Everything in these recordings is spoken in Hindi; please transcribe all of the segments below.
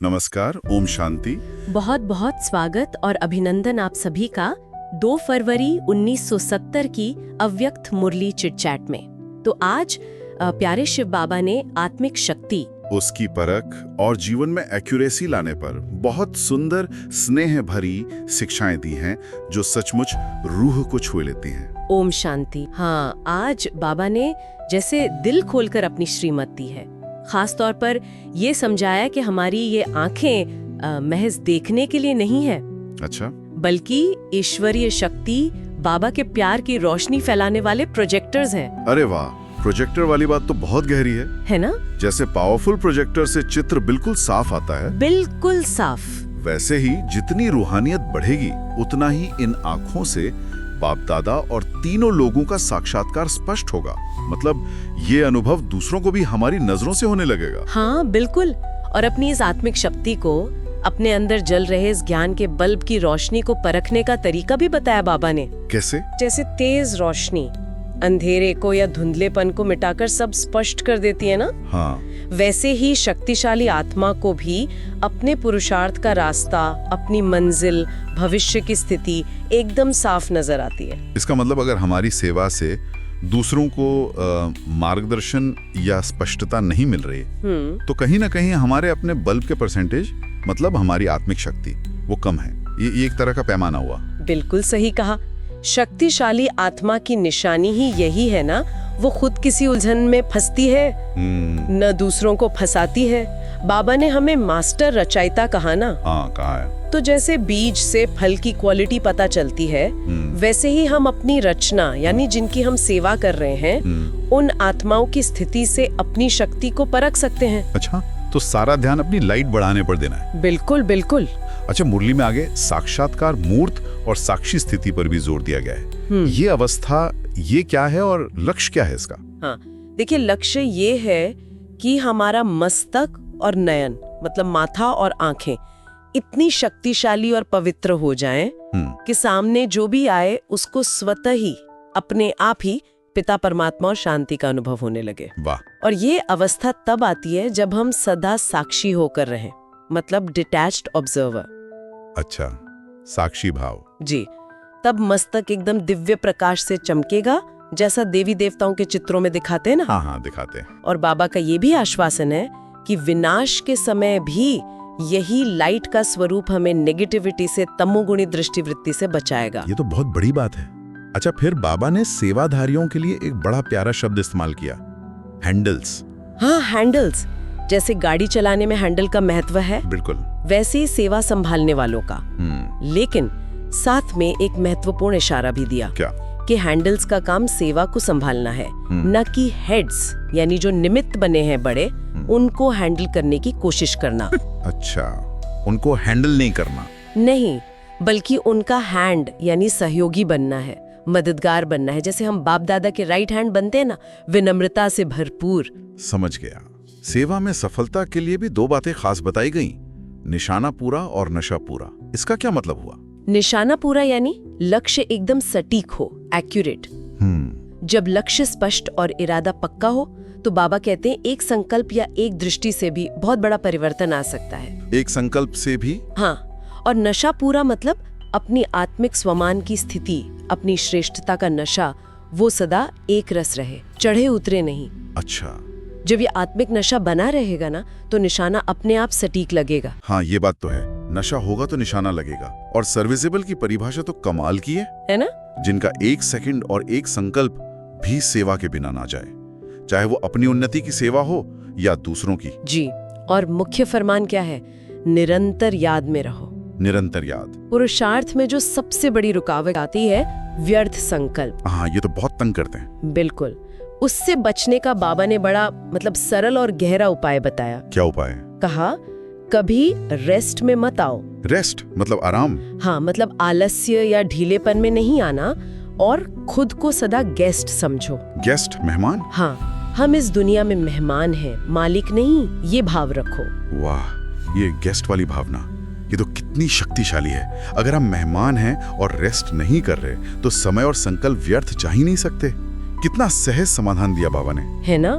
नमस्कार, ओम शांति। बहुत बहुत स्वागत और अभिनंदन आप सभी का 2 फरवरी 1970 की अव्यक्त मुरली चिटचैट में। तो आज प्यारे शिव बाबा ने आत्मिक शक्ति, उसकी परख और जीवन में एक्यूरेसी लाने पर बहुत सुंदर स्नेह भरी शिक्षाएं दी हैं जो सचमुच रूह को छू लेती हैं। ओम शांति। हाँ, आज बाबा ने जैसे दिल खोलकर अपनी श्रीमत दी है। खास तौर पर ये समझाया कि हमारी ये आंखें महज देखने के लिए नहीं है, अच्छा, बल्कि ईश्वरीय शक्ति, बाबा के प्यार की रोशनी फैलाने वाले प्रोजेक्टर्स हैं। अरे वाह, प्रोजेक्टर वाली बात तो बहुत गहरी है ना? जैसे पावरफुल प्रोजेक्टर से चित्र बिल्कुल साफ आता है, बिल्कुल साफ। वैसे ही जितनी रूहानियत बढ़ेगी उतना ही इन आँखों से बाप दादा और तीनों लोगों का साक्षात्कार स्पष्ट होगा। मतलब ये अनुभव दूसरों को भी हमारी नजरों से होने लगेगा। हाँ बिल्कुल। और अपनी इस आत्मिक शक्ति को, अपने अंदर जल रहे इस ज्ञान के बल्ब की रोशनी को परखने का तरीका भी बताया बाबा ने। कैसे? जैसे तेज रोशनी अंधेरे को या धुंधलेपन को मिटाकर सब स्पष्ट कर देती है ना? हाँ। वैसे ही शक्तिशाली आत्मा को भी अपने पुरुषार्थ का रास्ता, अपनी मंजिल, भविष्य की स्थिति एकदम साफ नजर आती है। इसका मतलब अगर हमारी सेवा से दूसरों को मार्गदर्शन या स्पष्टता नहीं मिल रही तो कहीं ना कहीं हमारे अपने बल्ब के परसेंटेज, मतलब हमारी आत्मिक शक्ति, वो कम है। ये एक तरह का पैमाना हुआ। बिल्कुल सही कहा। शक्तिशाली आत्मा की निशानी ही यही है ना, वो खुद किसी उलझन में फंसती है, न दूसरों को फंसाती है। बाबा ने हमें मास्टर रचयिता कहा ना। हाँ, कहा है। तो जैसे बीज से फल की क्वालिटी पता चलती है, वैसे ही हम अपनी रचना, यानी जिनकी हम सेवा कर रहे हैं, उन आत्माओं की स्थिति से अपनी शक्ति को परख सकते हैं। अच्छा, तो सारा ध्यान अपनी लाइट बढ़ाने पर देना है। बिल्कुल बिल्कुल। अच्छा, मुरली में आगे साक्षात्कार, मूर्त और साक्षी स्थिति पर भी जोर दिया गया है। ये अवस्था, ये क्या है और लक्ष्य क्या है इसका? हाँ, देखिए, लक्ष्य ये है कि हमारा मस्तक और नयन, मतलब माथा और आंखें, इतनी शक्तिशाली और पवित्र हो जाएं कि सामने जो भी आए उसको स्वतः ही, अपने आप ही पिता परमात्मा और शांति का अनुभव होने लगे। वाह। और ये अवस्था तब आती है जब हम सदा साक्षी होकर रहें, मतलब डिटैच्ड ऑब्जर्वर। अच्छा, साक्षी भाव। जी, तब मस्तक एकदम दिव्य प्रकाश से चमकेगा, जैसा देवी देवताओं के चित्रों में दिखाते हैं ना। हाँ हाँ, दिखाते हैं। और बाबा का ये भी आश्वासन है कि विनाश के समय भी यही लाइट का स्वरूप हमें नेगेटिविटी से, तमोगुणी दृष्टिवृत्ति से बचाएगा। ये तो बहुत बड़ी बात है। अच्छा, फिर बाबा ने सेवाधारियों के लिए एक बड़ा प्यारा शब्द इस्तेमाल किया, हैंडल्स। हाँ, हैंडल्स। जैसे गाड़ी चलाने में हैंडल का महत्व है, बिल्कुल वैसे ही सेवा संभालने वालों का। लेकिन साथ में एक महत्वपूर्ण इशारा भी दिया। क्या? कि हैंडल्स का काम सेवा को संभालना है, न कि हेड्स, यानी जो निमित्त बने हैं बड़े, उनको हैंडल करने की कोशिश करना। अच्छा, उनको हैंडल नहीं करना? नहीं, बल्कि उनका हैंड यानी सहयोगी बनना है, मददगार बनना है। जैसे हम बाप दादा के राइट हैंड बनते हैं ना, विनम्रता से भरपूर। समझ गया। सेवा में सफलता के लिए भी 2 बातें खास बताई गई, निशाना पूरा और नशा पूरा। इसका क्या मतलब हुआ? निशाना पूरा यानी लक्ष्य एकदम सटीक हो, एक्यूरेट। जब लक्ष्य स्पष्ट और इरादा पक्का हो तो बाबा कहते हैं एक संकल्प या एक दृष्टि से भी बहुत बड़ा परिवर्तन आ सकता है। एक संकल्प से भी? हाँ। और नशा पूरा मतलब अपनी आत्मिक स्वमान की स्थिति, अपनी श्रेष्ठता का नशा, वो सदा एक रस रहे, चढ़े उतरे नहीं। अच्छा। जब ये आत्मिक नशा बना रहेगा ना, तो निशाना अपने आप सटीक लगेगा। हाँ, ये बात तो है। नशा होगा तो निशाना लगेगा। और सर्विसेबल की परिभाषा तो कमाल की है ना? जिनका 1 सेकंड और 1 संकल्प भी सेवा के बिना ना जाए, चाहे वो अपनी उन्नति की सेवा हो या दूसरों की। जी। और मुख्य फरमान क्या है? निरंतर याद में रहो। निरंतर याद। पुरुषार्थ में जो सबसे बड़ी रुकावट आती है, व्यर्थ संकल्प। हाँ, ये तो बहुत तंग करते हैं। बिल्कुल। उससे बचने का बाबा ने बड़ा, मतलब सरल और गहरा उपाय बताया। क्या उपाय? कहा, कभी रेस्ट में मत आओ। रेस्ट मतलब आराम? हाँ, मतलब आलस्य या ढीलेपन में नहीं आना, और खुद को सदा गेस्ट समझो। गेस्ट, मेहमान? हाँ, हम इस दुनिया में मेहमान हैं, मालिक नहीं, ये भाव रखो। वाह, ये गेस्ट वाली भावना, ये तो कितनी शक्तिशाली है। अगर हम मेहमान हैं और रेस्ट नहीं कर रहे तो समय और संकल्प व्यर्थ जा ही नहीं सकते। कितना सहज समाधान दिया बाबा ने, है ना?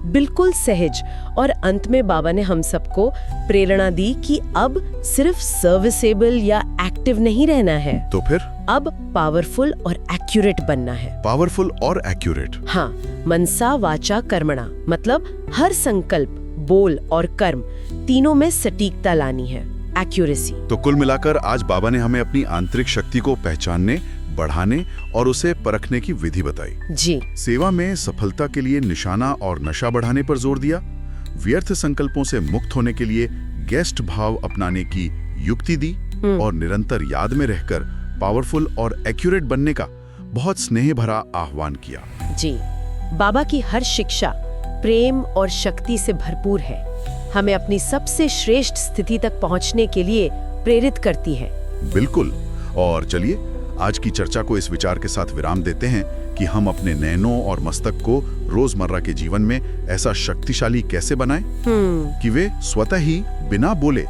बिल्कुल सहज। और अंत में बाबा ने हम सबको प्रेरणा दी कि अब सिर्फ सर्विसेबल या एक्टिव नहीं रहना है, तो फिर अब पावरफुल और एक्यूरेट बनना है। पावरफुल और एक्यूरेट। हाँ, मनसा वाचा कर्मणा, मतलब हर संकल्प, बोल और कर्म तीनों में सटीकता लानी है, एक्यूरेसी। तो कुल मिलाकर आज बाबा ने हमें अपनी आंतरिक शक्ति को पहचानने, बढ़ाने और उसे परखने की विधि बताई। जी। सेवा में सफलता के लिए निशाना और नशा बढ़ाने पर जोर दिया, व्यर्थ संकल्पों से मुक्त होने के लिए गेस्ट भाव अपनाने की युक्ति दी, और निरंतर याद में रहकर पावरफुल और एक्यूरेट बनने का बहुत स्नेह भरा आह्वान किया। जी, बाबा की हर शिक्षा प्रेम और शक्ति से भरपूर है, हमें अपनी सबसे श्रेष्ठ स्थिति तक पहुंचने के लिए प्रेरित करती है। बिल्कुल। और चलिए आज की चर्चा को इस विचार के साथ विराम देते हैं कि हम अपने नैनों और मस्तक को रोजमर्रा के जीवन में ऐसा शक्तिशाली कैसे बनाएं कि वे स्वतः ही बिना बोले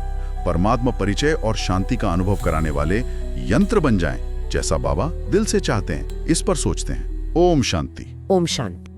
परमात्मा परिचय और शांति का अनुभव कराने वाले यंत्र बन जाएं, जैसा बाबा दिल से चाहते हैं। इस पर सोचते हैं। ओम शांति। ओम शांति।